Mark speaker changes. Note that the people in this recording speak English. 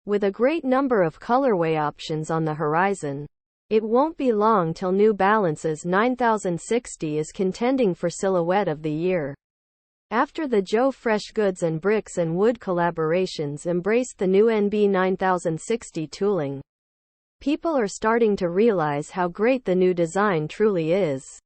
Speaker 1: With a great number of colorway options on the horizon, it won't be long till New Balance's 9060 is contending for Silhouette of the Year. After the Joe Freshgoods and Bricks and Wood collaborations embraced the new NB 9060 tooling, people are starting to realize how great the new design truly is.